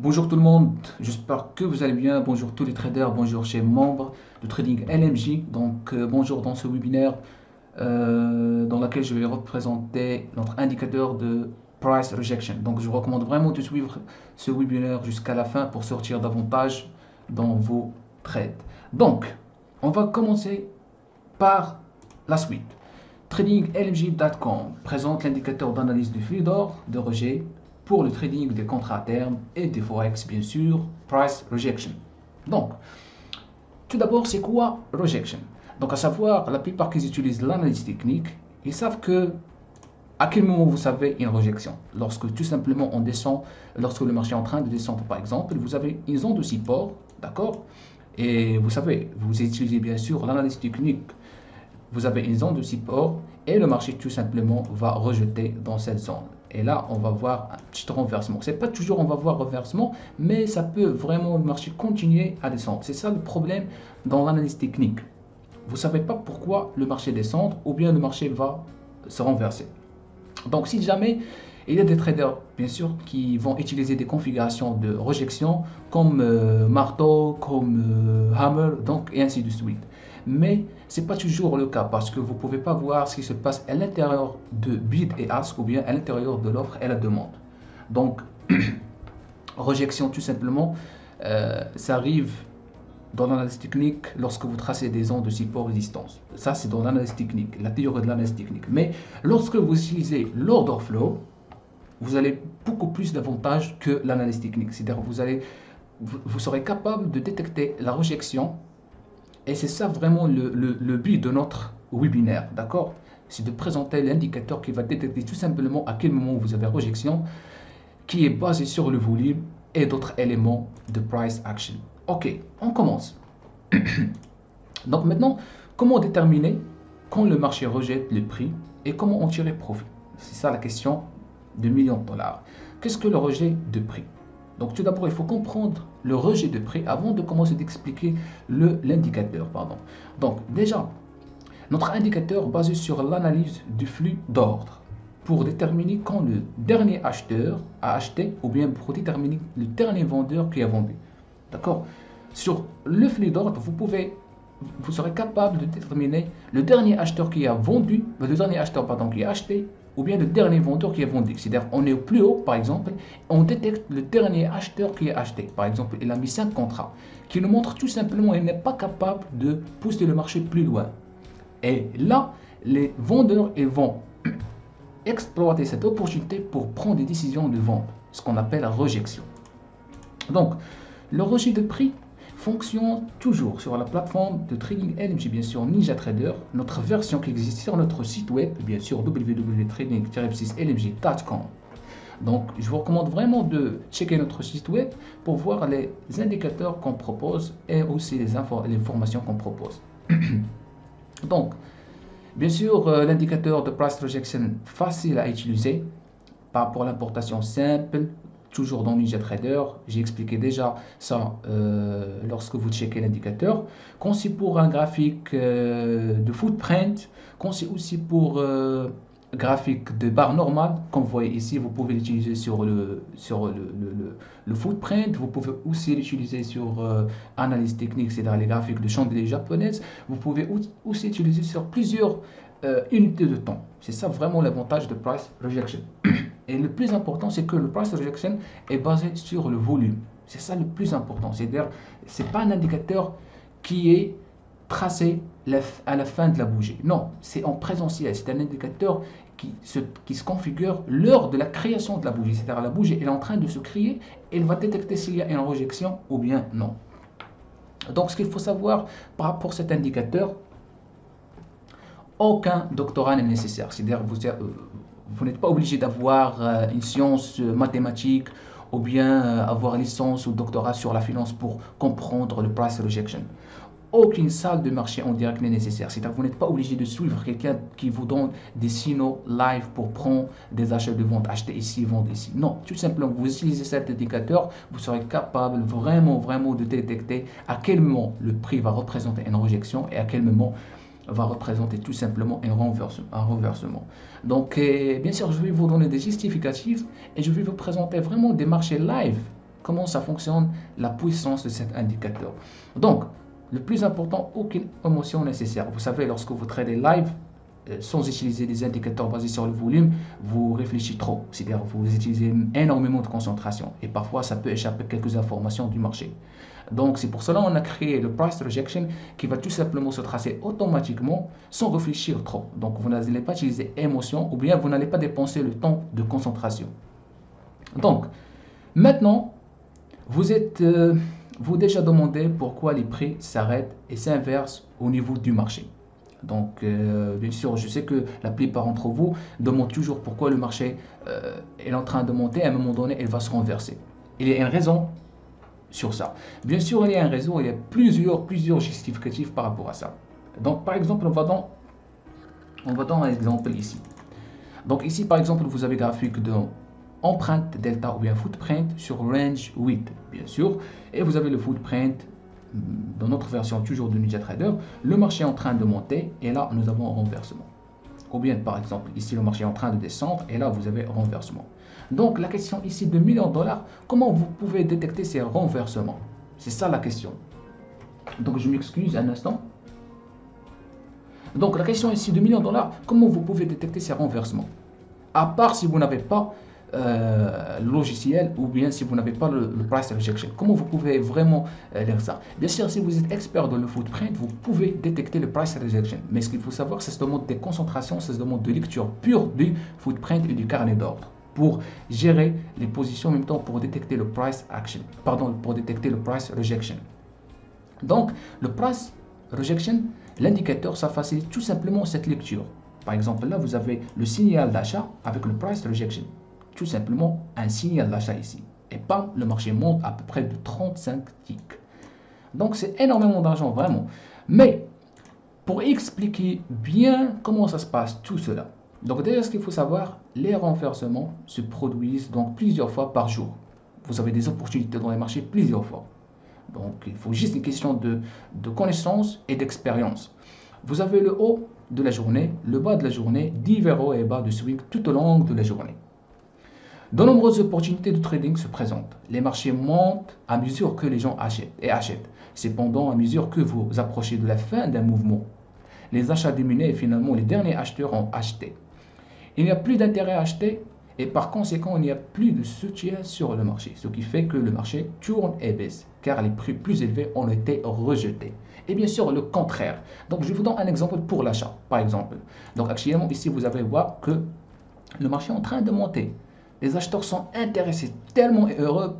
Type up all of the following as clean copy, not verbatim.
Bonjour tout le monde, j'espère que vous allez bien. Bonjour tous les traders, bonjour chez membres de Trading LMJ. Bonjour dans ce webinaire dans lequel je vais représenter notre indicateur de price rejection. Donc je vous recommande vraiment de suivre ce webinaire jusqu'à la fin pour sortir davantage dans vos trades. Donc on va commencer par la suite. TradingLMJ.com présente l'indicateur d'analyse du flux d'or de rejet pour le trading des contrats à terme et des forex, bien sûr, price rejection. Donc, tout d'abord, c'est quoi rejection? Donc, à savoir, la plupart qui utilisent l'analyse technique, ils savent que à quel moment vous savez une rejection. Lorsque tout simplement on descend, lorsque le marché est en train de descendre, par exemple, vous avez une zone de support, d'accord? Et vous savez, vous utilisez bien sûr l'analyse technique. Vous avez une zone de support et le marché tout simplement va rejeter dans cette zone. Et là, on va voir un petit renversement. C'est pas toujours on va voir renversement, mais ça peut vraiment le marché continuer à descendre. C'est ça le problème dans l'analyse technique. Vous savez pas pourquoi le marché descend ou bien le marché va se renverser. Donc, si jamais il y a des traders, bien sûr, qui vont utiliser des configurations de rejection comme marteau, comme hammer, donc et ainsi de suite. Mais ce n'est pas toujours le cas parce que vous ne pouvez pas voir ce qui se passe à l'intérieur de bid et ask ou bien à l'intérieur de l'offre et la demande. Donc, rejection tout simplement, ça arrive dans l'analyse technique lorsque vous tracez des zones de support résistance. Ça, c'est dans l'analyse technique, la théorie de l'analyse technique. Mais lorsque vous utilisez l'order flow, vous avez beaucoup plus d'avantages que l'analyse technique. C'est-à-dire vous serez capable de détecter la rejection. Et c'est ça vraiment le but de notre webinaire, d'accord? C'est de présenter l'indicateur qui va détecter tout simplement à quel moment vous avez rejection, qui est basé sur le volume et d'autres éléments de price action. Ok, on commence. Donc maintenant, comment déterminer quand le marché rejette le prix et comment en tirer profit? C'est ça la question de millions de dollars. Qu'est-ce que le rejet de prix? Donc tout d'abord, il faut comprendre le rejet de prix avant de commencer d'expliquer l'indicateur. Donc déjà, notre indicateur basé sur l'analyse du flux d'ordre pour déterminer quand le dernier acheteur a acheté ou bien pour déterminer le dernier vendeur qui a vendu. D'accord? Sur le flux d'ordre, vous serez capable de déterminer le dernier acheteur qui a vendu, le dernier acheteur qui a acheté ou bien le dernier vendeur qui a vendu. C'est-à-dire, on est au plus haut, par exemple, on détecte le dernier acheteur qui a acheté. Par exemple, il a mis 5 contrats, qui nous montre tout simplement qu'il n'est pas capable de pousser le marché plus loin. Et là, les vendeurs ils vont exploiter cette opportunité pour prendre des décisions de vente, ce qu'on appelle la rejection. Donc, le rejet de prix fonctionne toujours sur la plateforme de trading LMJ, bien sûr NinjaTrader, notre version qui existe sur notre site web, bien sûr www.trading-lmj.com. Donc, je vous recommande vraiment de checker notre site web pour voir les indicateurs qu'on propose et aussi les informations qu'on propose. Donc, bien sûr, l'indicateur de price rejection facile à utiliser par rapport à l'importation simple, toujours dans NinjaTrader, j'ai expliqué déjà ça lorsque vous checkez l'indicateur. Quand c'est pour un graphique de footprint, quand c'est aussi pour graphique de barre normale, comme vous voyez ici, vous pouvez l'utiliser sur le footprint, vous pouvez aussi l'utiliser sur analyse technique, c'est-à-dire les graphiques de chandelier japonaise, vous pouvez aussi l'utiliser sur plusieurs unités de temps. C'est ça vraiment l'avantage de price rejection. Et le plus important, c'est que le price rejection est basé sur le volume. C'est ça le plus important. C'est-à-dire, ce n'est pas un indicateur qui est tracé à la fin de la bougie. Non, c'est en présentiel. C'est un indicateur qui se configure lors de la création de la bougie. C'est-à-dire, la bougie est en train de se créer et elle va détecter s'il y a une rejection ou bien non. Donc, ce qu'il faut savoir par rapport à cet indicateur, aucun doctorat n'est nécessaire. C'est-à-dire, vous n'êtes pas obligé d'avoir une science mathématique ou bien avoir une licence ou doctorat sur la finance pour comprendre le price rejection. Aucune salle de marché en direct n'est nécessaire. C'est-à-dire que vous n'êtes pas obligé de suivre quelqu'un qui vous donne des signaux live pour prendre des achats de vente, acheter ici, vendre ici. Non, tout simplement, vous utilisez cet indicateur, vous serez capable vraiment de détecter à quel moment le prix va représenter une rejection et à quel moment va représenter tout simplement un renversement. Donc, bien sûr, je vais vous donner des justificatifs et je vais vous présenter vraiment des marchés live comment ça fonctionne, la puissance de cet indicateur. Donc, le plus important, aucune émotion nécessaire. Vous savez, lorsque vous tradez live, sans utiliser des indicateurs basés sur le volume, vous réfléchissez trop. C'est-à-dire vous utilisez énormément de concentration. Et parfois, ça peut échapper quelques informations du marché. Donc, c'est pour cela qu'on a créé le price rejection qui va tout simplement se tracer automatiquement sans réfléchir trop. Donc, vous n'allez pas utiliser émotion ou bien vous n'allez pas dépenser le temps de concentration. Donc, maintenant, vous déjà demandé pourquoi les prix s'arrêtent et s'inversent au niveau du marché. Donc, bien sûr, je sais que la plupart d'entre vous demandent toujours pourquoi le marché est en train de monter. À un moment donné, il va se renverser. Il y a une raison sur ça. Bien sûr, il y a un réseau, il y a plusieurs justificatifs par rapport à ça. Donc, par exemple, on va dans un exemple ici. Donc, ici, par exemple, vous avez graphique de empreinte delta ou bien footprint sur range 8, bien sûr. Et vous avez le footprint dans notre version toujours de NinjaTrader. Le marché est en train de monter et là, nous avons un renversement. Ou bien, par exemple, ici, le marché est en train de descendre et là, vous avez un renversement. Donc, la question ici de millions de dollars, comment vous pouvez détecter ces renversements? C'est ça la question. Donc, je m'excuse un instant. Donc, la question ici de millions de dollars, comment vous pouvez détecter ces renversements? À part si vous n'avez pas le logiciel ou bien si vous n'avez pas le price rejection. Comment vous pouvez vraiment lire ça? Bien sûr, si vous êtes expert dans le footprint, vous pouvez détecter le price rejection. Mais ce qu'il faut savoir, ça se demande des concentrations, ça se demande de lecture pure du footprint et du carnet d'ordre pour gérer les positions en même temps pour détecter le price action, pardon, pour détecter le price rejection. Donc, le price rejection, l'indicateur, ça facilite tout simplement cette lecture. Par exemple, là, vous avez le signal d'achat avec le price rejection. Tout simplement un signal d'achat ici. Et pas le marché monte à peu près de 35 ticks. Donc, c'est énormément d'argent, vraiment. Mais, pour expliquer bien comment ça se passe, tout cela. Donc, déjà, ce qu'il faut savoir, les renversements se produisent donc plusieurs fois par jour. Vous avez des opportunités dans les marchés plusieurs fois. Donc, il faut juste une question de connaissance et d'expérience. Vous avez le haut de la journée, le bas de la journée, divers hauts et bas de swing tout au long de la journée. De nombreuses opportunités de trading se présentent. Les marchés montent à mesure que les gens achètent et achètent. Cependant, à mesure que vous approchez de la fin d'un mouvement, les achats diminuent et finalement les derniers acheteurs ont acheté. Il n'y a plus d'intérêt à acheter et par conséquent, il n'y a plus de soutien sur le marché, ce qui fait que le marché tourne et baisse, car les prix plus élevés ont été rejetés. Et bien sûr, le contraire. Donc, je vous donne un exemple pour l'achat, par exemple. Donc, actuellement, ici, vous allez voir que le marché est en train de monter. Les acheteurs sont intéressés, tellement heureux,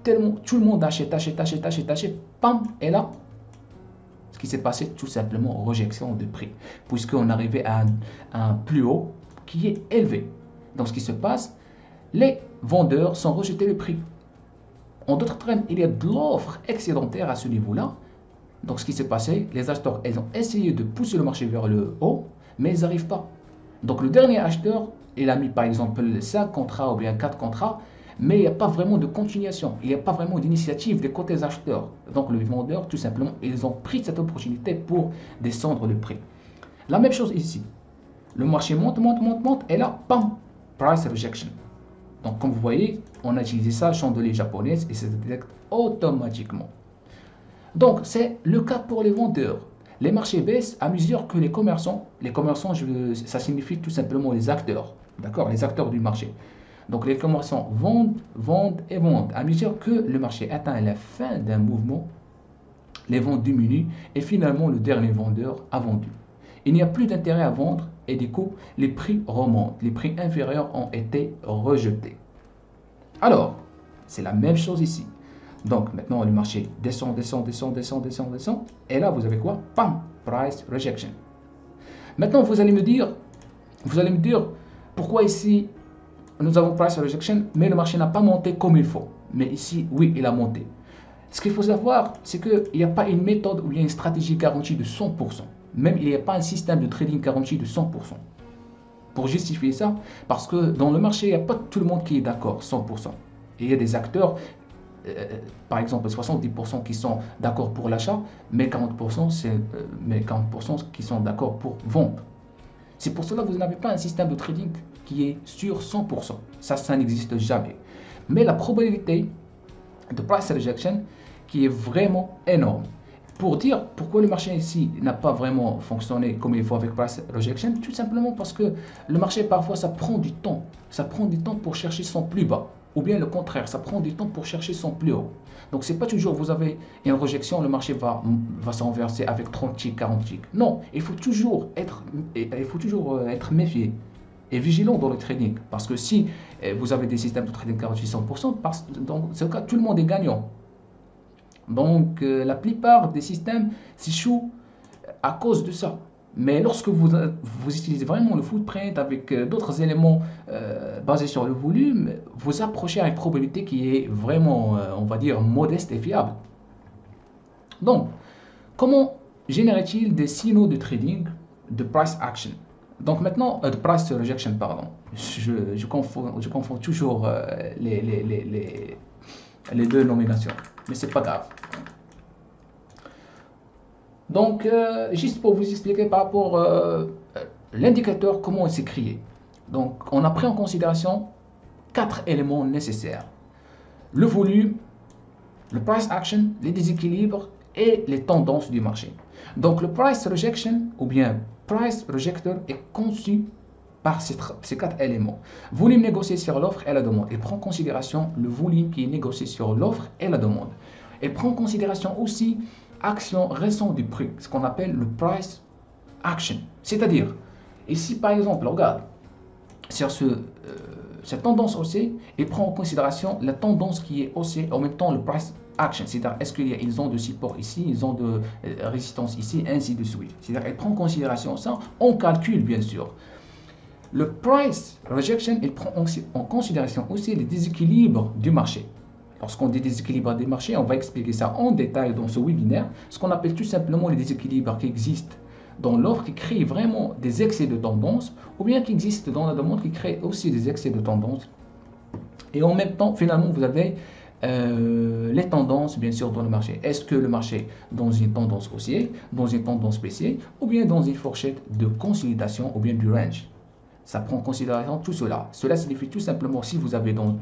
tellement tout le monde achète, pam, et là, ce qui s'est passé, tout simplement, rejection de prix, puisqu'on arrivait à un plus haut qui est élevé. Donc, ce qui se passe, les vendeurs sont rejetés le prix. En d'autres termes, il y a de l'offre excédentaire à ce niveau-là. Donc, ce qui s'est passé, les acheteurs, ils ont essayé de pousser le marché vers le haut, mais ils n'arrivent pas. Donc, le dernier acheteur, il a mis par exemple 5 contrats ou bien 4 contrats, mais il n'y a pas vraiment de continuation, il n'y a pas vraiment d'initiative des côtés acheteurs. Donc, les vendeurs, tout simplement, ils ont pris cette opportunité pour descendre le prix. La même chose ici. Le marché monte, et là, pam, price rejection. Donc, comme vous voyez, on a utilisé ça, chandelier japonaise, et ça se détecte automatiquement. Donc, c'est le cas pour les vendeurs. Les marchés baissent à mesure que les commerçants, ça signifie tout simplement les acteurs, d'accord, les acteurs du marché. Donc, les commerçants vendent à mesure que le marché atteint la fin d'un mouvement, les ventes diminuent et finalement le dernier vendeur a vendu. Il n'y a plus d'intérêt à vendre et du coup, les prix remontent. Les prix inférieurs ont été rejetés. Alors, c'est la même chose ici. Donc, maintenant, le marché descend. Et là, vous avez quoi? Pam! Price rejection. Maintenant, vous allez me dire, pourquoi ici, nous avons price rejection, mais le marché n'a pas monté comme il faut. Mais ici, oui, il a monté. Ce qu'il faut savoir, c'est qu'il n'y a pas une méthode ou bien une stratégie garantie de 100%. Même il n'y a pas un système de trading garanti de 100%. Pour justifier ça, parce que dans le marché, il n'y a pas tout le monde qui est d'accord 100%. Et il y a des acteurs, par exemple 70% qui sont d'accord pour l'achat, mais 40%, qui sont d'accord pour vendre. C'est pour cela que vous n'avez pas un système de trading qui est sur 100%. Ça n'existe jamais. Mais la probabilité de price rejection qui est vraiment énorme. Pour dire pourquoi le marché ici n'a pas vraiment fonctionné comme il faut avec price rejection, tout simplement parce que le marché parfois ça prend du temps. Ça prend du temps pour chercher son plus bas. Ou bien le contraire, ça prend du temps pour chercher son plus haut. Donc c'est pas toujours vous avez une rejection, le marché va se renverser avec 30 ticks, 40 ticks. Non, il faut toujours être méfié et vigilant dans le trading. Parce que si vous avez des systèmes de trading garantis 100%, dans ce cas, tout le monde est gagnant. Donc la plupart des systèmes s'échouent à cause de ça. Mais lorsque vous utilisez vraiment le footprint avec d'autres éléments basés sur le volume, vous approchez à une probabilité qui est vraiment, on va dire, modeste et fiable. Donc, comment générer-t-il des signaux de trading de price action? Donc maintenant, de price rejection, pardon. Je confonds toujours les deux nominations, mais c'est pas grave. Donc, juste pour vous expliquer par rapport à l'indicateur, comment il s'est créé. Donc, on a pris en considération 4 éléments nécessaires. Le volume, le price action, les déséquilibres et les tendances du marché. Donc, le price rejection ou bien price rejector est conçu par ces 4 éléments. Volume négocié sur l'offre et la demande. Il prend en considération le volume qui est négocié sur l'offre et la demande. Il prend en considération aussi action récente du prix, ce qu'on appelle le price action. C'est-à-dire, ici par exemple, regarde, sur cette tendance haussière, il prend en considération la tendance qui est haussière, en même temps le price action. C'est-à-dire, est-ce qu'ils ont de support ici, ils ont de résistance ici, ainsi de suite. C'est-à-dire, il prend en considération ça, on calcule bien sûr. Le price rejection, il prend en considération aussi les déséquilibres du marché. Lorsqu'on dit déséquilibre des marchés, on va expliquer ça en détail dans ce webinaire, ce qu'on appelle tout simplement les déséquilibres qui existent dans l'offre, qui créent vraiment des excès de tendance, ou bien qui existent dans la demande, qui créent aussi des excès de tendance. Et en même temps, finalement, vous avez les tendances, bien sûr, dans le marché. Est-ce que le marché dans une tendance haussière, dans une tendance baissière, ou bien dans une fourchette de consolidation, ou bien du range? Ça prend en considération tout cela. Cela signifie tout simplement si vous êtes dans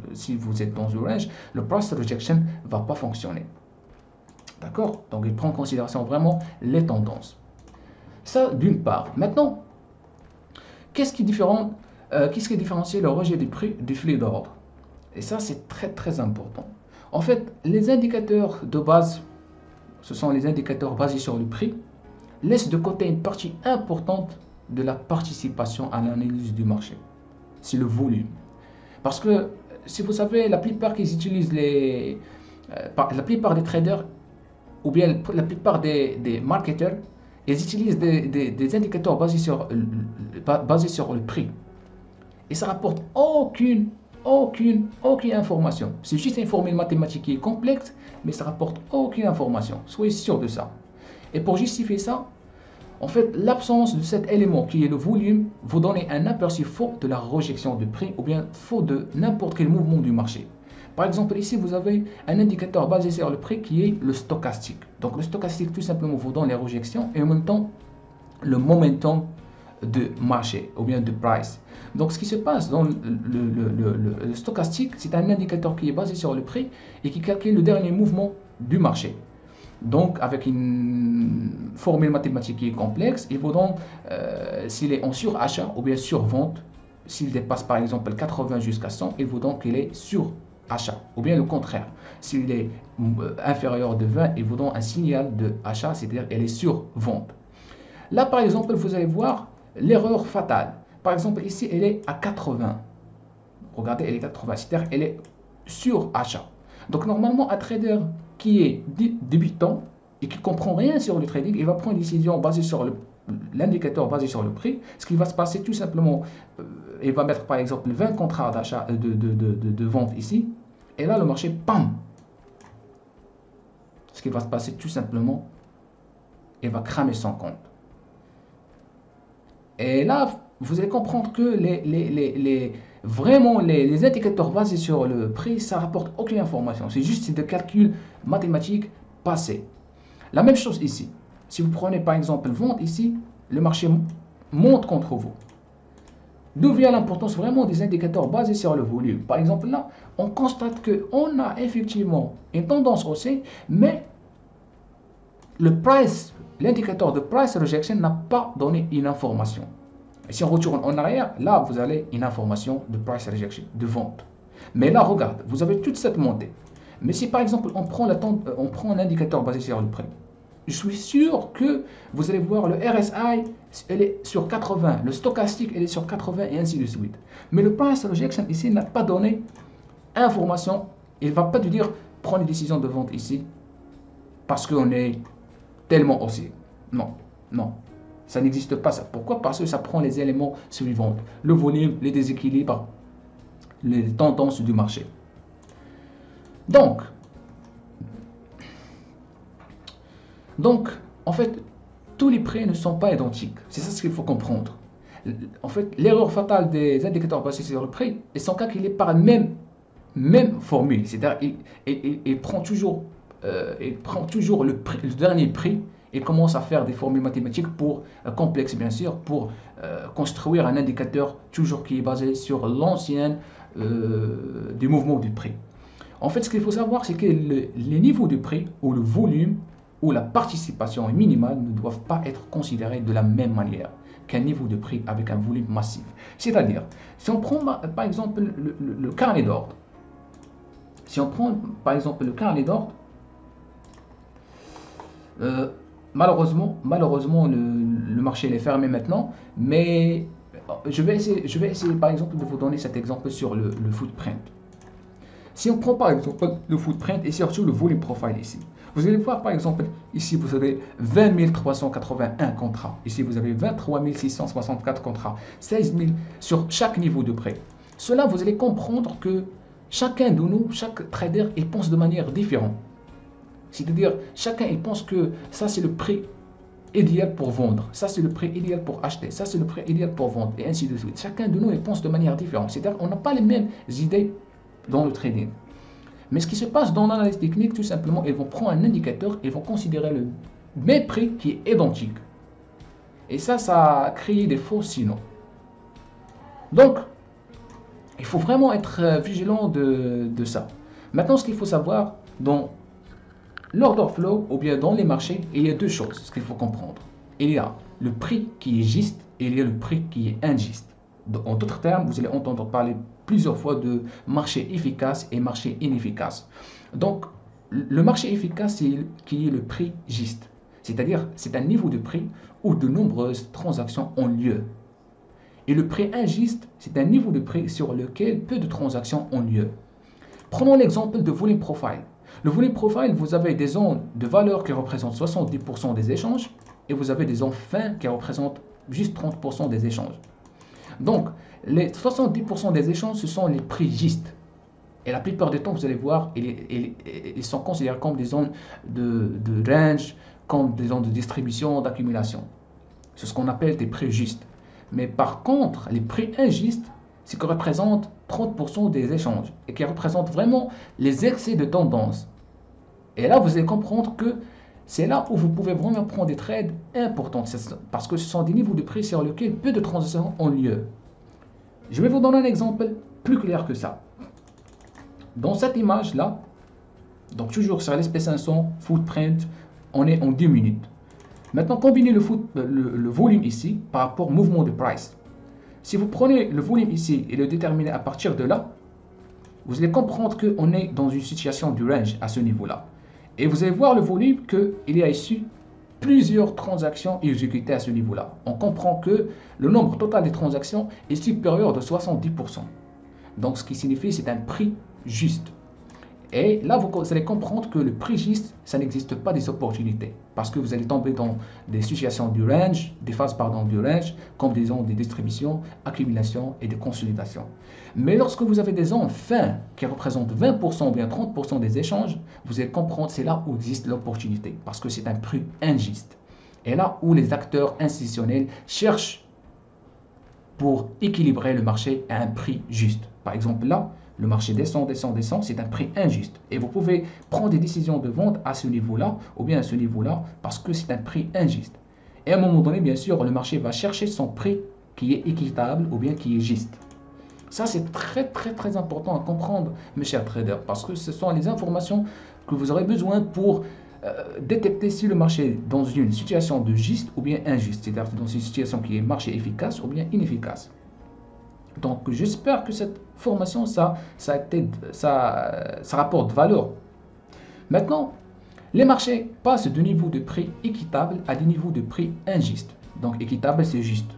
le range, le price rejection ne va pas fonctionner. D'accord? Donc il prend en considération vraiment les tendances. Ça d'une part. Maintenant, qu'est-ce qui différencie le rejet du prix du flux d'ordre? Et ça c'est très important. En fait, les indicateurs de base, ce sont les indicateurs basés sur le prix, laissent de côté une partie importante de la participation à l'analyse du marché. C'est le volume. Parce que, si vous savez, la plupart qui utilisent la plupart des traders, ou bien la plupart des marketeurs, ils utilisent des indicateurs basés sur le prix. Et ça rapporte aucune information. C'est juste une formule mathématique qui est complexe, mais ça rapporte aucune information. Soyez sûr de ça. Et pour justifier ça, en fait, l'absence de cet élément qui est le volume vous donne un aperçu faux de la rejection du prix ou bien faux de n'importe quel mouvement du marché. Par exemple, ici, vous avez un indicateur basé sur le prix qui est le stochastique. Donc, le stochastique, tout simplement, vous donne les rejections et en même temps, le momentum de marché ou bien de price. Donc, ce qui se passe dans le stochastique, c'est un indicateur qui est basé sur le prix et qui calcule le dernier mouvement du marché. Donc, avec une formule mathématique qui est complexe, il vous donne s'il est en surachat ou bien survente. S'il dépasse par exemple 80 jusqu'à 100, il vous donne qu'il est surachat. Ou bien le contraire. S'il est inférieur de 20, il vous donne un signal de achat, c'est-à-dire qu'elle est survente. Là, par exemple, vous allez voir l'erreur fatale. Par exemple, ici, elle est à 80. Regardez, elle est à 80, c'est-à-dire qu'elle est surachat. Donc, normalement, un trader qui est débutant et qui ne comprend rien sur le trading, il va prendre une décision basée sur l'indicateur basé sur le prix. Ce qui va se passer tout simplement, il va mettre par exemple 20 contrats d'achat de vente ici, et là le marché, pam! Ce qui va se passer tout simplement, il va cramer son compte. Et là, vous allez comprendre que vraiment les indicateurs basés sur le prix, ça ne rapporte aucune information. C'est juste des calculs mathématiques passés. La même chose ici. Si vous prenez par exemple vente ici, le marché monte contre vous. D'où vient l'importance vraiment des indicateurs basés sur le volume. Par exemple, là, on constate qu'on a effectivement une tendance haussière, mais l'indicateur de price rejection n'a pas donné une information. Et si on retourne en arrière, là, vous avez une information de price rejection, de vente. Mais là, regarde, vous avez toute cette montée. Mais si par exemple, on prend un indicateur basé sur le prix, je suis sûr que vous allez voir le RSI, elle est sur 80, le stochastique, elle est sur 80 et ainsi de suite. Mais le price rejection ici n'a pas donné information. Il ne va pas te dire prendre une décision de vente ici parce qu'on est tellement haussier. Non, non, ça n'existe pas ça. Pourquoi? Parce que ça prend les éléments suivants, le volume, les déséquilibres, les tendances du marché. Donc, en fait, tous les prix ne sont pas identiques. C'est ça ce qu'il faut comprendre. En fait, l'erreur fatale des indicateurs basés sur le prix, ils sont calculés par la même formule. C'est-à-dire, il prend toujours le dernier prix et commence à faire des formules mathématiques complexes, bien sûr, pour construire un indicateur toujours qui est basé sur l'ancien du mouvement du prix. En fait, ce qu'il faut savoir, c'est que les niveaux de prix ou le volume ou la participation minimale ne doivent pas être considérés de la même manière qu'un niveau de prix avec un volume massif. C'est-à-dire, si on prend par exemple le carnet d'ordre, malheureusement, le marché est fermé maintenant, mais je vais essayer par exemple de vous donner cet exemple sur le footprint. Si on prend par exemple le footprint et surtout le volume profile ici, vous allez voir par exemple, ici vous avez 20 381 contrats, ici vous avez 23 664 contrats, 16 000 sur chaque niveau de prix. Cela, vous allez comprendre que chacun de nous, chaque trader, il pense de manière différente. C'est-à-dire, chacun il pense que ça c'est le prix idéal pour vendre, ça c'est le prix idéal pour acheter, ça c'est le prix idéal pour vendre, et ainsi de suite. Chacun de nous il pense de manière différente. C'est-à-dire qu'on n'a pas les mêmes idées dans le trading. Mais ce qui se passe dans l'analyse technique, tout simplement, ils vont prendre un indicateur, ils vont considérer le même prix qui est identique. Et ça a créé des faux signaux. Donc, il faut vraiment être vigilant de ça. Maintenant, ce qu'il faut savoir, dans l'order flow, ou bien dans les marchés, il y a deux choses, ce qu'il faut comprendre. Il y a le prix qui est juste et il y a le prix qui est injuste. En d'autres termes, vous allez entendre parler plusieurs fois de marché efficace et marché inefficace. Donc, le marché efficace, c'est qui est le prix juste. C'est-à-dire, c'est un niveau de prix où de nombreuses transactions ont lieu. Et le prix injuste, c'est un niveau de prix sur lequel peu de transactions ont lieu. Prenons l'exemple de volume profile. Le volume profile, vous avez des zones de valeur qui représentent 70% des échanges et vous avez des zones fins qui représentent juste 30% des échanges. Donc, les 70% des échanges, ce sont les prix justes. Et la plupart du temps, vous allez voir, ils sont considérés comme des zones de range, comme des zones de distribution, d'accumulation. C'est ce qu'on appelle des prix justes. Mais par contre, les prix injustes, c'est qui représentent 30% des échanges et qui représentent vraiment les excès de tendance. Et là, vous allez comprendre que c'est là où vous pouvez vraiment prendre des trades importants parce que ce sont des niveaux de prix sur lesquels peu de transactions ont lieu. Je vais vous donner un exemple plus clair que ça. Dans cette image-là, donc toujours sur l'SP500, footprint, on est en 10 minutes. Maintenant, combinez le volume ici par rapport au mouvement de price. Si vous prenez le volume ici et le déterminez à partir de là, vous allez comprendre qu'on est dans une situation du range à ce niveau-là. Et vous allez voir le volume qu'il y a ici plusieurs transactions exécutées à ce niveau-là. On comprend que le nombre total des transactions est supérieur de 70%. Donc, ce qui signifie que c'est un prix juste. Et là, vous allez comprendre que le prix juste, ça n'existe pas des opportunités. Parce que vous allez tomber dans des situations du range, des phases du range, comme des zones de distribution, accumulation et de consolidation. Mais lorsque vous avez des zones fins qui représentent 20% ou bien 30% des échanges, vous allez comprendre que c'est là où existe l'opportunité. Parce que c'est un prix injuste. Et là où les acteurs institutionnels cherchent pour équilibrer le marché à un prix juste. Par exemple, là, le marché descend, c'est un prix injuste. Et vous pouvez prendre des décisions de vente à ce niveau-là ou bien à ce niveau-là parce que c'est un prix injuste. Et à un moment donné, bien sûr, le marché va chercher son prix qui est équitable ou bien qui est juste. Ça, c'est très important à comprendre, mes chers traders, parce que ce sont les informations que vous aurez besoin pour détecter si le marché est dans une situation de juste ou bien injuste, c'est-à-dire dans une situation qui est marché efficace ou bien inefficace. Donc, j'espère que cette formation, ça rapporte valeur. Maintenant, les marchés passent de niveaux de prix équitables à des niveaux de prix injustes. Donc, équitable, c'est juste.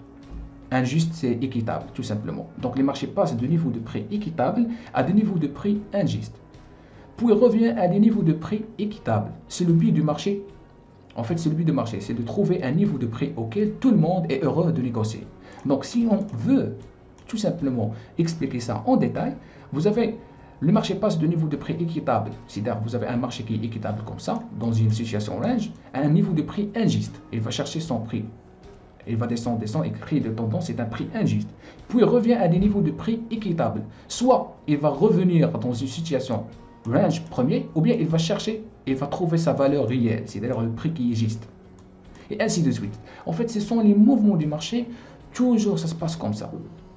Injuste, c'est équitable, tout simplement. Donc, les marchés passent de niveaux de prix équitables à des niveaux de prix injustes. Puis revient à des niveaux de prix équitables. C'est le but du marché. En fait, c'est le but du marché, c'est de trouver un niveau de prix auquel tout le monde est heureux de négocier. Donc, si on veut tout simplement expliquer ça en détail, vous avez le marché passe de niveau de prix équitable, c'est-à-dire vous avez un marché qui est équitable comme ça, dans une situation range, à un niveau de prix injuste. Il va chercher son prix. Il va descendre, et créer de tendance, c'est un prix injuste. Puis il revient à des niveaux de prix équitables. Soit il va revenir dans une situation range premier, ou bien il va chercher, il va trouver sa valeur réelle, c'est-à-dire le prix qui est juste. Et ainsi de suite. En fait, ce sont les mouvements du marché, toujours ça se passe comme ça.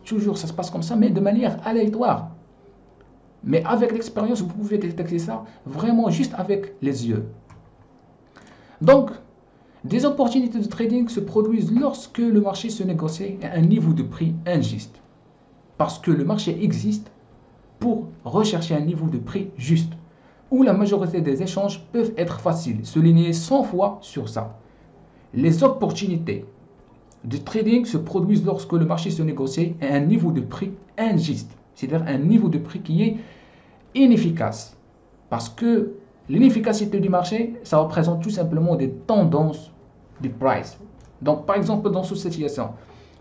Toujours ça se passe comme ça, mais de manière aléatoire. Mais avec l'expérience, vous pouvez détecter ça vraiment juste avec les yeux. Donc, des opportunités de trading se produisent lorsque le marché se négocie à un niveau de prix injuste. Parce que le marché existe pour rechercher un niveau de prix juste, où la majorité des échanges peuvent être faciles. Souligner 100 fois sur ça. Les opportunités de trading se produisent lorsque le marché se négocie à un niveau de prix injuste, c'est-à-dire un niveau de prix qui est inefficace. Parce que l'inefficacité du marché, ça représente tout simplement des tendances du price. Donc, par exemple, dans cette situation,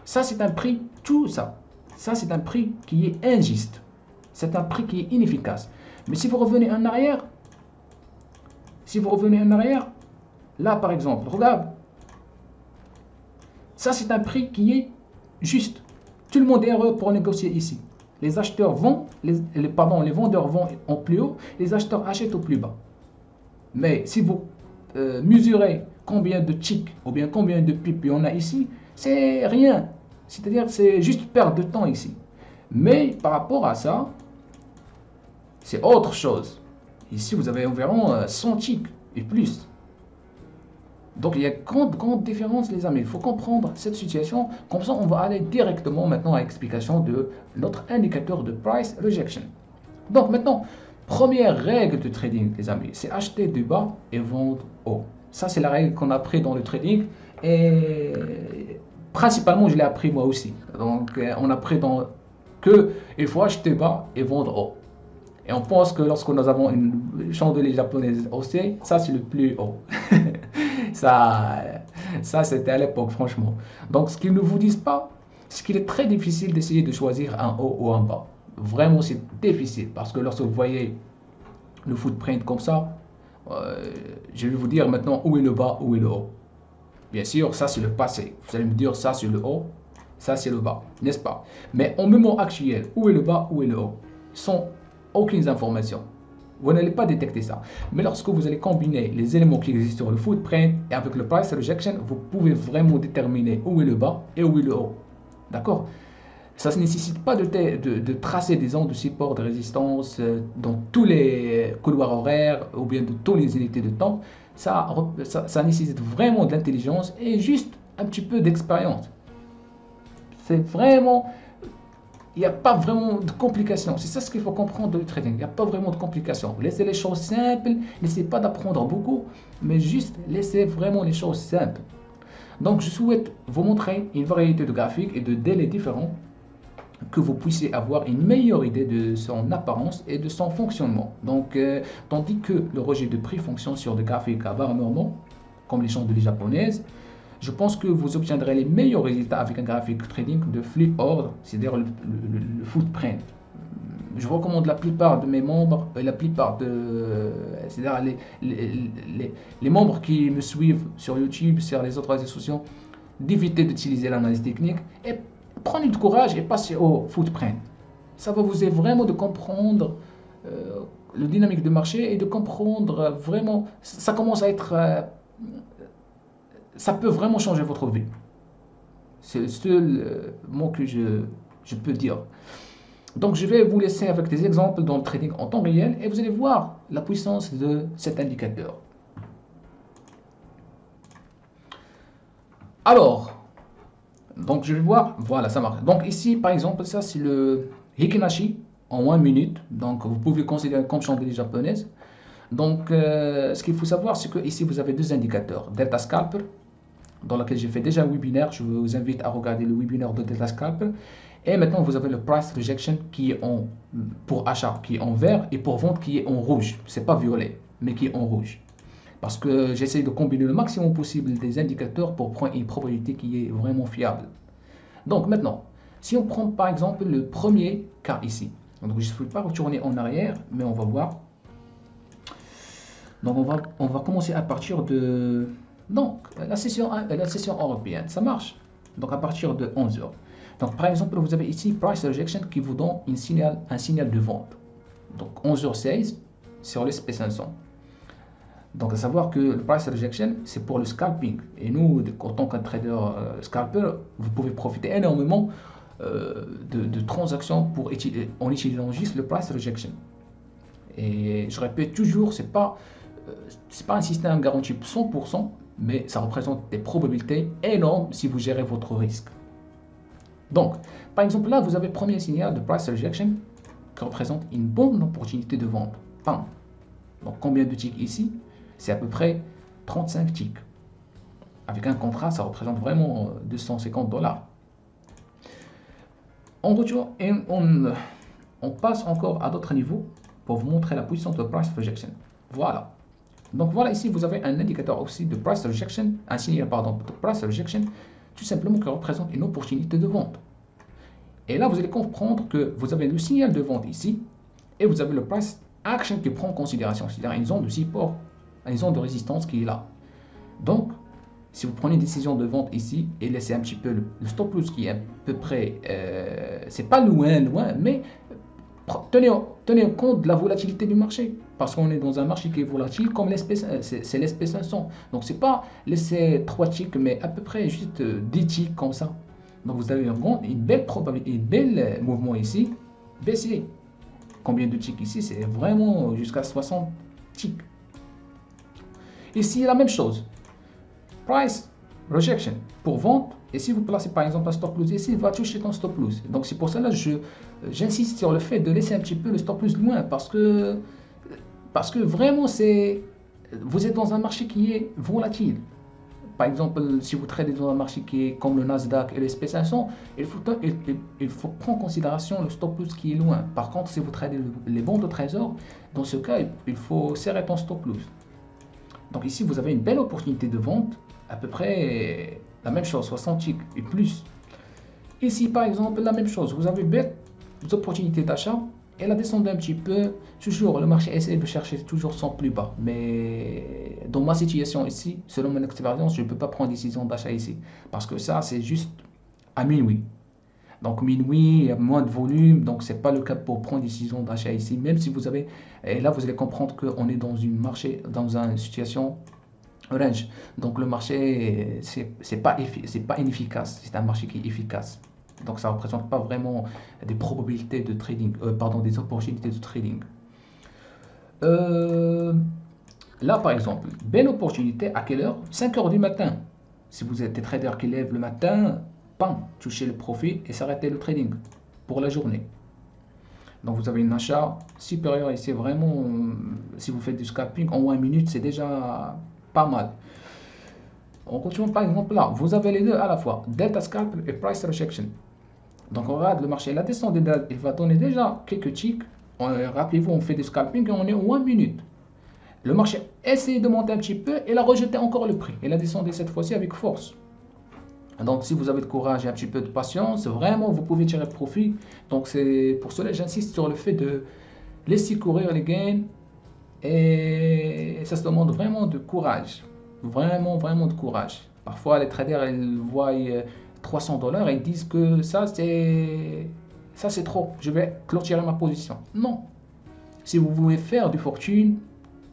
ça c'est un prix, tout ça, c'est un prix qui est injuste. C'est un prix qui est inefficace. Mais si vous revenez en arrière, là par exemple, regarde, ça c'est un prix qui est juste. Tout le monde est heureux pour négocier ici. Les acheteurs vont, les vendeurs vont en plus haut, les acheteurs achètent au plus bas. Mais si vous mesurez combien de ticks ou bien combien de pips il y en a ici, c'est rien. C'est-à-dire c'est juste perte de temps ici. Mais par rapport à ça, c'est autre chose. Ici, vous avez environ 100 ticks et plus. Donc, il y a grande différence, les amis. Il faut comprendre cette situation. Comme ça, on va aller directement maintenant à l'explication de notre indicateur de price rejection. Donc, maintenant, première règle de trading, les amis, c'est acheter du bas et vendre haut. Ça, c'est la règle qu'on a appris dans le trading. Et principalement, je l'ai appris moi aussi. Donc, on a appris qu'il faut acheter bas et vendre haut. Et on pense que lorsque nous avons une chandelier japonaise haussée, ça c'est le plus haut. ça c'était à l'époque, franchement. Donc ce qu'ils ne vous disent pas, c'est qu'il est très difficile d'essayer de choisir un haut ou un bas. Vraiment, c'est difficile parce que lorsque vous voyez le footprint comme ça, je vais vous dire maintenant où est le bas, où est le haut. Bien sûr, ça c'est le passé. Vous allez me dire ça c'est le haut, ça c'est le bas, n'est-ce pas? Mais au moment actuel, où est le bas, où est le haut? Sans aucune information. Vous n'allez pas détecter ça. Mais lorsque vous allez combiner les éléments qui existent sur le footprint et avec le price rejection, vous pouvez vraiment déterminer où est le bas et où est le haut. D'accord? Ça ne nécessite pas de tracer des zones de support, de résistance dans tous les couloirs horaires ou bien de toutes les unités de temps. Ça nécessite vraiment de l'intelligence et juste un petit peu d'expérience. C'est vraiment... Il n'y a pas vraiment de complications. C'est ça ce qu'il faut comprendre dans le trading. Il n'y a pas vraiment de complications. Laissez les choses simples. N'essayez pas d'apprendre beaucoup, mais juste laissez vraiment les choses simples. Donc, je souhaite vous montrer une variété de graphiques et de délais différents que vous puissiez avoir une meilleure idée de son apparence et de son fonctionnement. Donc, tandis que le rejet de prix fonctionne sur des graphiques à barres normaux, comme les chandeliers japonaises, je pense que vous obtiendrez les meilleurs résultats avec un graphique trading de flux ordre, c'est-à-dire le footprint. Je recommande la plupart de mes membres, c'est-à-dire les membres qui me suivent sur YouTube, sur les autres réseaux sociaux, d'éviter d'utiliser l'analyse technique et prenez du courage et passez au footprint. Ça va vous aider vraiment de comprendre le dynamique de marché et de comprendre vraiment, ça commence à être... ça peut vraiment changer votre vie. C'est le seul mot que je peux dire. Donc je vais vous laisser avec des exemples dans le trading en temps réel et vous allez voir la puissance de cet indicateur. Alors, donc je vais voir, voilà, ça marche. Donc ici, par exemple, ça c'est le Hikinashi en 1 minute. Donc vous pouvez le considérer comme chandelier japonaise. Donc ce qu'il faut savoir, c'est que ici vous avez deux indicateurs. Delta Scalper, dans lequel j'ai fait déjà un webinaire. Je vous invite à regarder le webinaire de Delta Scalper. Et maintenant vous avez le Price Rejection qui est pour achat qui est en vert et pour vente qui est en rouge. C'est pas violet, mais qui est en rouge. Parce que j'essaie de combiner le maximum possible des indicateurs pour prendre une probabilité qui est vraiment fiable. Donc maintenant, si on prend par exemple le premier cas ici, donc je ne vais pas retourner en arrière, mais on va voir. Donc on va commencer à partir de la session européenne, ça marche. Donc à partir de 11 h. Donc par exemple, vous avez ici Price Rejection qui vous donne un signal de vente. Donc 11h16 sur le SP500. Donc à savoir que le Price Rejection, c'est pour le scalping. Et nous, en tant qu'un trader scalper, vous pouvez profiter énormément de transactions en utilisant juste le Price Rejection. Et je répète toujours, c'est pas un système garanti 100%, mais ça représente des probabilités énormes si vous gérez votre risque. Donc, par exemple, là, vous avez le premier signal de Price Rejection qui représente une bonne opportunité de vente. Bam. Donc, combien de ticks ici? C'est à peu près 35 ticks. Avec un contrat, ça représente vraiment 250 $. On retourne et on passe encore à d'autres niveaux pour vous montrer la puissance de Price Rejection. Voilà. Donc voilà, ici vous avez un indicateur aussi de Price Rejection, un signal pardon de Price Rejection, tout simplement qui représente une opportunité de vente. Et là, vous allez comprendre que vous avez le signal de vente ici et vous avez le Price Action qui prend en considération, c'est-à-dire une zone de support, une zone de résistance qui est là. Donc, si vous prenez une décision de vente ici et laissez un petit peu le stop loss qui est à peu près, c'est pas loin, mais tenez compte de la volatilité du marché, parce qu'on est dans un marché qui est volatile comme c'est l'SP500. Donc c'est pas laisser 3 ticks, mais à peu près juste 10 ticks comme ça. Donc vous avez une belle probabilité, un bel mouvement ici, baissier. Combien de ticks ici? C'est vraiment jusqu'à 60 ticks. Ici la même chose. Price Rejection pour vente. Et si vous placez par exemple un stop loss ici, il va toucher ton stop loss. Donc c'est pour cela que j'insiste sur le fait de laisser un petit peu le stop loss loin, parce que vraiment vous êtes dans un marché qui est volatile. Par exemple, si vous tradez dans un marché qui est comme le Nasdaq et le SP500, il faut prendre en considération le stop loss qui est loin. Par contre, si vous tradez les bons de trésor, dans ce cas, il faut serrer ton stop loss. Donc ici, vous avez une belle opportunité de vente, à peu près la même chose, 60 ticks et plus. Ici, par exemple, la même chose, vous avez belles opportunités d'achat. Elle a descendu un petit peu, toujours le marché essaie de chercher toujours son plus bas, mais dans ma situation ici, selon mon expérience, je ne peux pas prendre décision d'achat ici, parce que ça c'est juste à minuit. Donc minuit, il y a moins de volume, donc c'est pas le cas pour prendre décision d'achat ici, même si vous avez, et là vous allez comprendre qu'on est dans une situation range, donc le marché c'est pas inefficace, c'est un marché qui est efficace. Donc ça ne représente pas vraiment des probabilités de trading, des opportunités de trading. Là par exemple, belle opportunité à quelle heure? 5 h du matin. Si vous êtes des traders qui lèvent le matin, bam, touchez le profit et s'arrêtez le trading pour la journée. Donc vous avez un achat supérieur et c'est vraiment, si vous faites du scalping en 1 minute, c'est déjà pas mal. On continue par exemple là, vous avez les deux à la fois, Delta Scalper et Price Rejection. Donc on regarde le marché, la descente il va donner déjà quelques ticks. Rappelez-vous, on fait du scalping et on est en 1 minute. Le marché essaie de monter un petit peu et il a rejeté encore le prix. Il a descendu cette fois-ci avec force. Donc si vous avez de courage et un petit peu de patience, vraiment vous pouvez tirer profit. Donc c'est pour cela que j'insiste sur le fait de laisser courir les gains. Et ça se demande vraiment de courage. Vraiment de courage. Parfois les traders ils voient 300 $ et ils disent que ça c'est trop, je vais clôturer ma position. Non. Si vous voulez faire du fortune,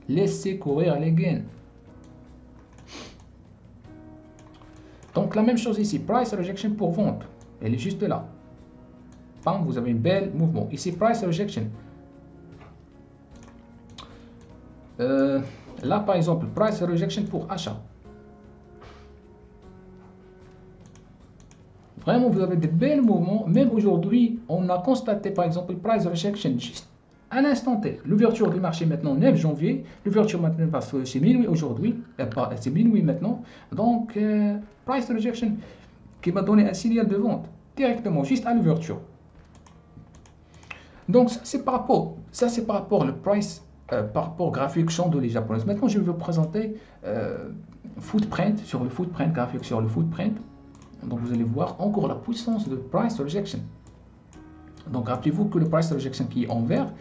laissez courir les gains. Donc la même chose ici, price rejection pour vente, elle est juste là. Bam, vous avez une belle mouvement. Ici, price rejection. Là, par exemple, price rejection pour achat. Vraiment, vous avez de belles mouvements. Même aujourd'hui, on a constaté, par exemple, price rejection juste à l'instant T. L'ouverture du marché maintenant, 9 janvier. L'ouverture maintenant, parce que c'est minuit aujourd'hui. C'est minuit maintenant. Donc, price rejection qui va donner un signal de vente directement, juste à l'ouverture. Donc, ça, c'est par rapport au price, par rapport au graphique chandelier japonaise. Maintenant, je vais vous présenter footprint, sur le footprint, graphique sur le footprint. Donc, vous allez voir encore la puissance de price rejection. Donc, rappelez-vous que le price rejection qui est en vert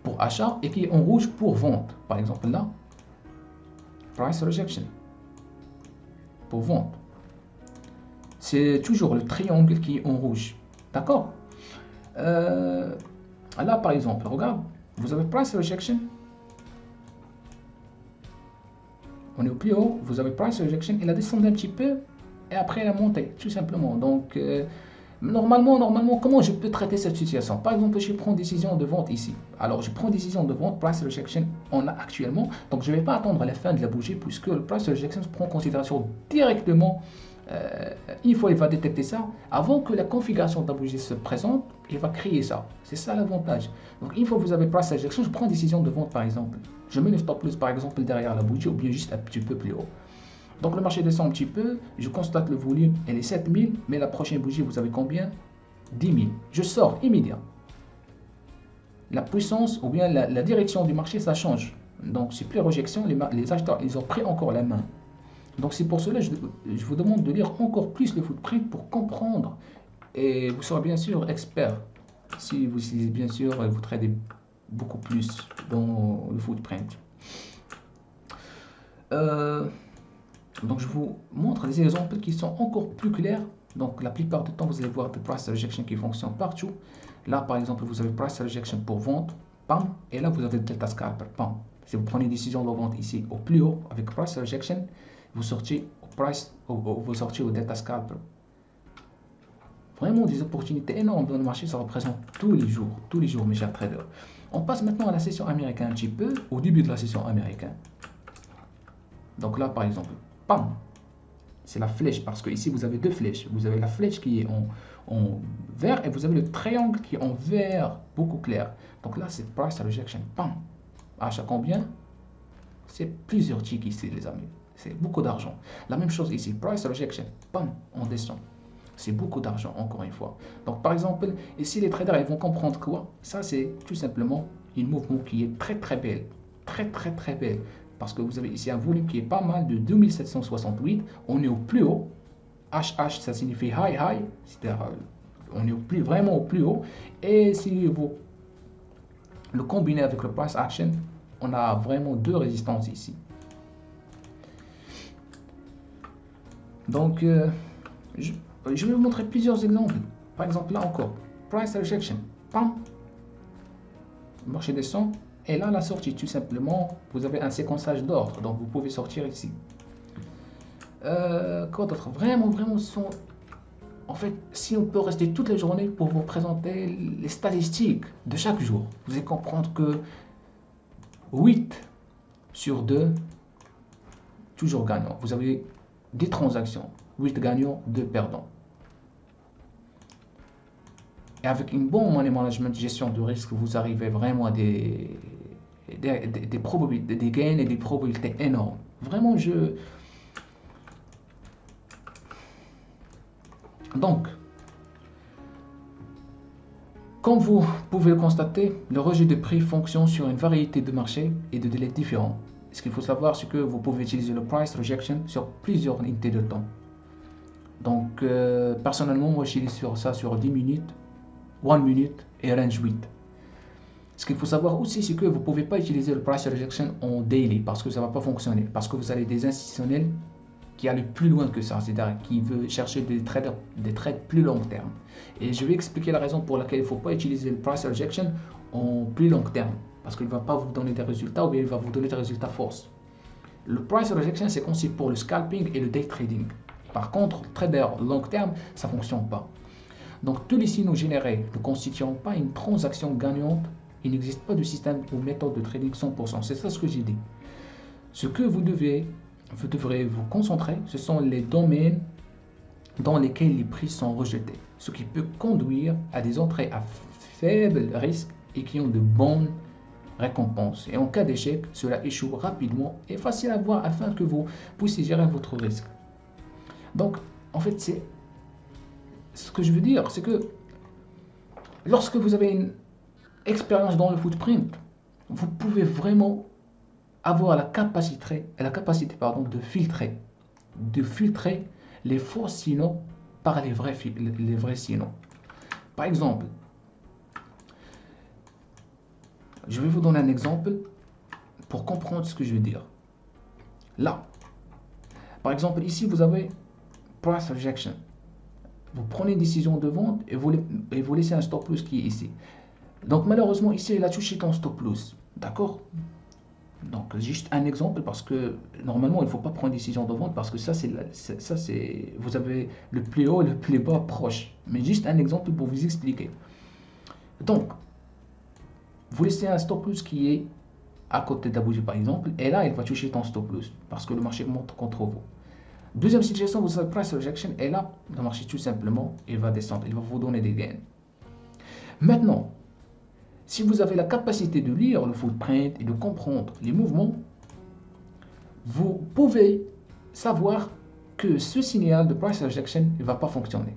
pour achat et qui est en rouge pour vente. Par exemple, là, price rejection pour vente. C'est toujours le triangle qui est en rouge. D'accord? Là, par exemple, regarde, vous avez price rejection. On est au plus haut, vous avez price rejection, il a descendu un petit peu et après il a monté, tout simplement. Donc, normalement, comment je peux traiter cette situation? Par exemple, je prends décision de vente ici. Alors, je prends décision de vente, price rejection, on a actuellement. Donc, je ne vais pas attendre la fin de la bougie puisque le price rejection se prend en considération directement. Une fois il va détecter ça, avant que la configuration de la bougie se présente, il va créer ça. C'est ça l'avantage. Donc une fois que vous avez price rejection, je prends une décision de vente par exemple. Je mets le stop loss par exemple derrière la bougie ou bien juste un petit peu plus haut. Donc le marché descend un petit peu, je constate le volume, elle est 7000, mais la prochaine bougie vous avez combien? 10 000. Je sors immédiat. La puissance ou bien la direction du marché ça change. Donc c'est plus rejection, les acheteurs ils ont pris encore la main. Donc c'est pour cela que je vous demande de lire encore plus le footprint pour comprendre. Et vous serez bien sûr expert si vous bien sûr vous tradez beaucoup plus dans le footprint. Donc je vous montre des exemples qui sont encore plus clairs. Donc la plupart du temps vous allez voir des price rejection qui fonctionnent partout. Là par exemple vous avez price rejection pour vente, pam, et là vous avez delta scalper, pam. Si vous prenez une décision de vente ici au plus haut avec price rejection, vous sortez au price, vous sortez au delta scalper. Vraiment des opportunités énormes dans le marché, ça représente tous les jours mes chers traders. On passe maintenant à la session américaine un petit peu, au début de la session américaine. Donc là par exemple, pam, c'est la flèche parce que ici vous avez deux flèches. Vous avez la flèche qui est en vert et vous avez le triangle qui est en vert beaucoup clair. Donc là c'est price rejection, pam. Achat combien? C'est plusieurs ticks ici les amis. C'est beaucoup d'argent. La même chose ici, price rejection, bam, on descend. C'est beaucoup d'argent, encore une fois. Donc, par exemple, ici, les traders, ils vont comprendre quoi? Ça, c'est tout simplement une mouvement qui est très, très belle. Très, très, très belle. Parce que vous avez ici un volume qui est pas mal de 2768. On est au plus haut. HH, ça signifie high, high. C'est-à-dire, on est vraiment au plus haut. Et si vous le combinez avec le price action, on a vraiment deux résistances ici. Donc, je vais vous montrer plusieurs exemples. Par exemple, là encore, price rejection, pam, le marché descend, et là, la sortie, tout simplement, vous avez un séquençage d'ordre, donc vous pouvez sortir ici. Quoi d'autre? Vraiment, en fait, si on peut rester toute la journée pour vous présenter les statistiques de chaque jour, vous allez comprendre que 8 sur 2, toujours gagnant. Vous avez des transactions, 8 gagnants, 2 perdants. Et avec une bonne money management, gestion de risque, vous arrivez vraiment à des probabilités, des gains et des probabilités énormes. Vraiment, Donc, comme vous pouvez le constater, le rejet de prix fonctionne sur une variété de marchés et de délais différents. Ce qu'il faut savoir, c'est que vous pouvez utiliser le price rejection sur plusieurs unités de temps. Donc, personnellement, moi, j'utilise ça sur 10 minutes, 1 minute et range 8. Ce qu'il faut savoir aussi, c'est que vous ne pouvez pas utiliser le price rejection en daily parce que ça ne va pas fonctionner. Parce que vous avez des institutionnels qui allent plus loin que ça, c'est-à-dire qui veulent chercher des trades plus long terme. Et je vais expliquer la raison pour laquelle il ne faut pas utiliser le price rejection en plus long terme. Parce qu'il ne va pas vous donner des résultats ou bien il va vous donner des résultats fausses. Le price rejection, c'est conçu pour le scalping et le day trading. Par contre, trader long terme, ça ne fonctionne pas. Donc, tous les signaux générés ne constitueront pas une transaction gagnante. Il n'existe pas de système ou méthode de trading 100%. C'est ça ce que j'ai dit. Ce que vous devrez vous concentrer, ce sont les domaines dans lesquels les prix sont rejetés, ce qui peut conduire à des entrées à faible risque et qui ont de bonnes récompenses. Et en cas d'échec, cela échoue rapidement et facile à voir afin que vous puissiez gérer votre risque. Donc, en fait, c'est ce que je veux dire, c'est que lorsque vous avez une expérience dans le footprint, vous pouvez vraiment avoir la capacité de filtrer les faux signaux par les vrais signaux. Par exemple, je vais vous donner un exemple pour comprendre ce que je veux dire. Là, par exemple, ici, vous avez price rejection. Vous prenez une décision de vente et vous laissez un stop loss qui est ici. Donc, malheureusement, ici, il a touché ton stop loss. D'accord? Donc, juste un exemple parce que normalement, il ne faut pas prendre une décision de vente parce que vous avez le plus haut et le plus bas proche. Mais juste un exemple pour vous expliquer. Donc, vous laissez un stop loss qui est à côté de la bougie par exemple, et là, il va toucher ton stop loss parce que le marché monte contre vous. Deuxième situation, vous avez price rejection, et là, le marché tout simplement, il va descendre, il va vous donner des gains. Maintenant, si vous avez la capacité de lire le footprint et de comprendre les mouvements, vous pouvez savoir que ce signal de price rejection ne va pas fonctionner.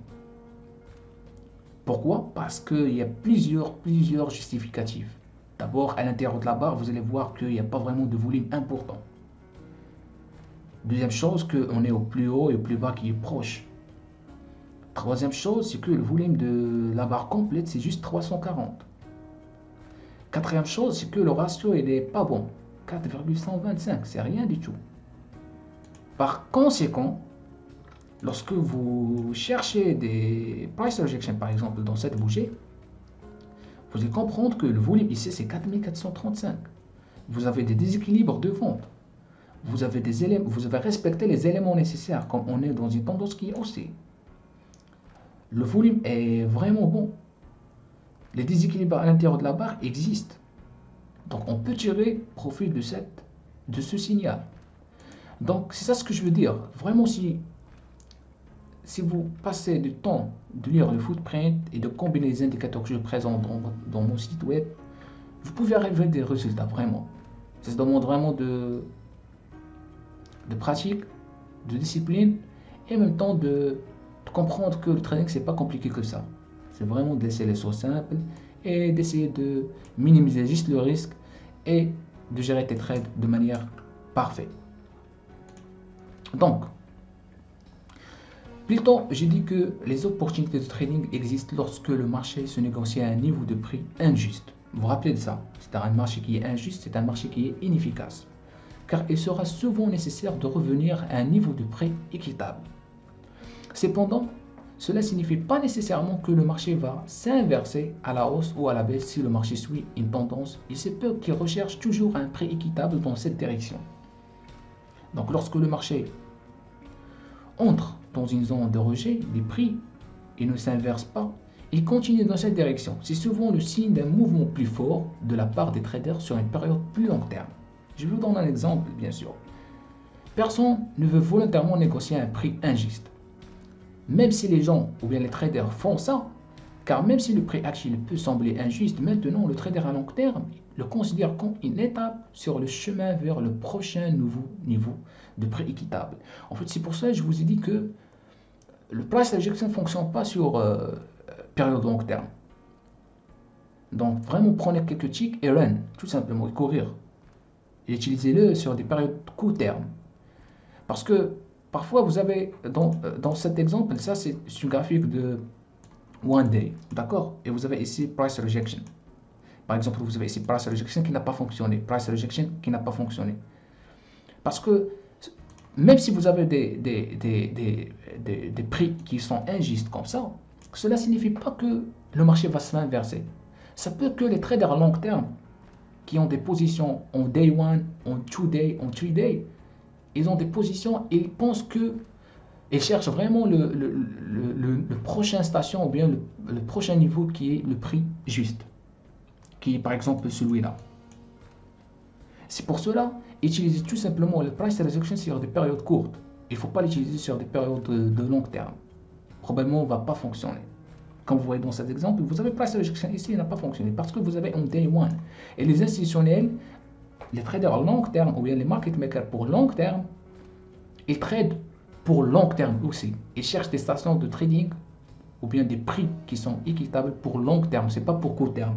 Pourquoi? Parce qu'il y a plusieurs justificatifs. D'abord, à l'intérieur de la barre, vous allez voir qu'il n'y a pas vraiment de volume important. Deuxième chose, qu'on est au plus haut et au plus bas qui est proche. Troisième chose, c'est que le volume de la barre complète, c'est juste 340. Quatrième chose, c'est que le ratio, il n'est pas bon. 4,125, c'est rien du tout. Par conséquent, lorsque vous cherchez des price rejection, par exemple, dans cette bougie, vous allez comprendre que le volume ici, c'est 4435. Vous avez des déséquilibres de vente. Vous avez respecté les éléments nécessaires, comme on est dans une tendance qui est haussière. Le volume est vraiment bon. Les déséquilibres à l'intérieur de la barre existent. Donc, on peut tirer profit de ce signal. Donc, c'est ça ce que je veux dire. Vraiment, si vous passez du temps de lire le footprint et de combiner les indicateurs que je présente dans mon site web, vous pouvez arriver à des résultats, vraiment. Ça se demande vraiment de pratique, de discipline, et en même temps de comprendre que le trading, c'est pas compliqué que ça. C'est vraiment de laisser les choses simples et d'essayer de minimiser juste le risque et de gérer tes trades de manière parfaite. Donc, plutôt, j'ai dit que les opportunités de trading existent lorsque le marché se négocie à un niveau de prix injuste. Vous vous rappelez de ça? C'est un marché qui est injuste, c'est un marché qui est inefficace. Car il sera souvent nécessaire de revenir à un niveau de prix équitable. Cependant, cela ne signifie pas nécessairement que le marché va s'inverser à la hausse ou à la baisse si le marché suit une tendance. Il se peut qu'il recherche toujours un prix équitable dans cette direction. Donc lorsque le marché entre dans une zone de rejet des prix et ne s'inverse pas, il continue dans cette direction. C'est souvent le signe d'un mouvement plus fort de la part des traders sur une période plus long terme. Je vous donne un exemple, bien sûr. Personne ne veut volontairement négocier un prix injuste. Même si les gens ou bien les traders font ça, car même si le prix actuel peut sembler injuste, maintenant le trader à long terme le considère comme une étape sur le chemin vers le prochain nouveau niveau de prix équitable. En fait, c'est pour ça que je vous ai dit que le price rejection ne fonctionne pas sur période long terme. Donc vraiment prenez quelques ticks et run, tout simplement, et courir. Et utilisez-le sur des périodes court terme. Parce que parfois vous avez, dans cet exemple, ça c'est une graphique de one day, d'accord? Et vous avez ici price rejection. Par exemple, vous avez ici price rejection qui n'a pas fonctionné, price rejection qui n'a pas fonctionné. Parce que même si vous avez des prix qui sont injustes comme ça, cela ne signifie pas que le marché va s'inverser. Ça peut que les traders à long terme qui ont des positions en day one, en 2 day, en 3 day, ils ont des positions et ils pensent que Il cherche vraiment le prochain station ou bien le prochain niveau qui est le prix juste, qui est par exemple celui-là. C'est pour cela, utilisez tout simplement le price rejection sur des périodes courtes. Il ne faut pas l'utiliser sur des périodes de long terme. Probablement, ne va pas fonctionner. Comme vous voyez dans cet exemple, vous avez price rejection ici, il n'a pas fonctionné parce que vous avez un day one. Et les institutionnels, les traders long terme ou bien les market makers pour long terme, ils tradent pour long terme aussi. Ils cherchent des stations de trading ou bien des prix qui sont équitables pour long terme, c'est pas pour court terme.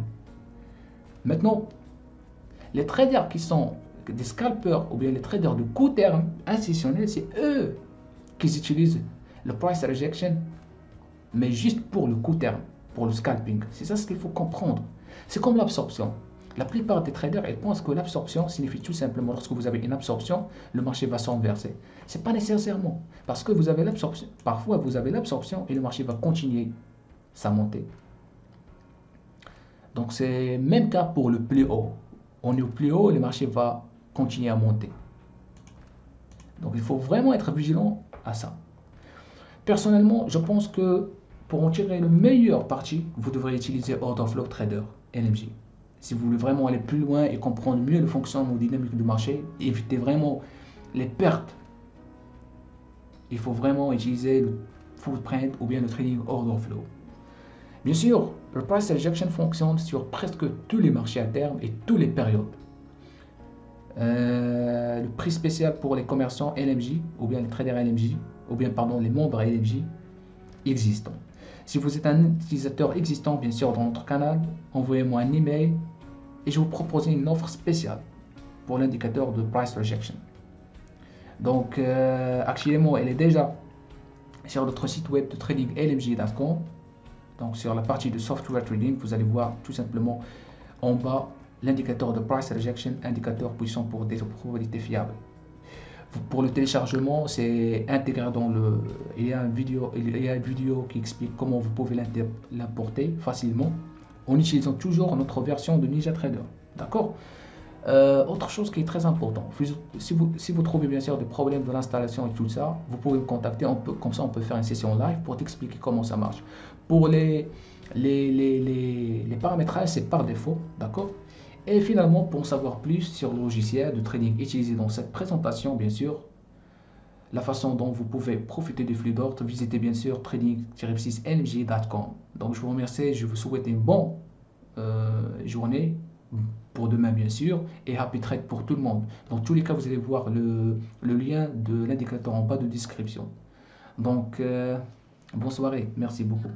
Maintenant, les traders qui sont des scalpers ou bien les traders de court terme institutionnels, c'est eux qui utilisent le price rejection, mais juste pour le court terme, pour le scalping. C'est ça ce qu'il faut comprendre. C'est comme l'absorption. La plupart des traders, ils pensent que l'absorption signifie tout simplement lorsque vous avez une absorption, le marché va s'inverser. Ce n'est pas nécessairement. Parce que vous avez l'absorption, parfois vous avez l'absorption et le marché va continuer sa montée. Donc c'est le même cas pour le plus haut. On est au plus haut, le marché va continuer à monter. Donc il faut vraiment être vigilant à ça. Personnellement, je pense que pour en tirer le meilleur parti, vous devrez utiliser Order Flow Trader, LMJ. Si vous voulez vraiment aller plus loin et comprendre mieux le fonctionnement dynamique du marché, éviter vraiment les pertes, il faut vraiment utiliser le footprint ou bien le trading order flow. Bien sûr, le price rejection fonctionne sur presque tous les marchés à terme et toutes les périodes. Le prix spécial pour les commerçants LMJ ou bien les traders LMJ ou bien pardon les membres LMJ existants. Si vous êtes un utilisateur existant bien sûr dans notre canal, envoyez-moi un email et je vous propose une offre spéciale pour l'indicateur de price rejection. Donc actuellement elle est déjà sur notre site web de trading lmj.com. Donc sur la partie de software trading, vous allez voir tout simplement en bas l'indicateur de price rejection, indicateur puissant pour des probabilités fiables. Pour le téléchargement, c'est intégré dans le. Il y a une vidéo qui explique comment vous pouvez l'importer facilement en utilisant toujours notre version de NinjaTrader. D'accord? Autre chose qui est très important, si vous trouvez bien sûr des problèmes de l'installation et tout ça, vous pouvez me contacter, comme ça on peut faire une session live pour t'expliquer comment ça marche. Pour les paramétrages, c'est par défaut, d'accord? Et finalement, pour en savoir plus sur le logiciel de trading utilisé dans cette présentation, bien sûr, la façon dont vous pouvez profiter du flux d'ordre, visitez bien sûr trading-lmj.com. Donc je vous remercie, je vous souhaite une bonne journée pour demain bien sûr et happy trade pour tout le monde. Dans tous les cas, vous allez voir le lien de l'indicateur en bas de description. Donc bonne soirée, merci beaucoup.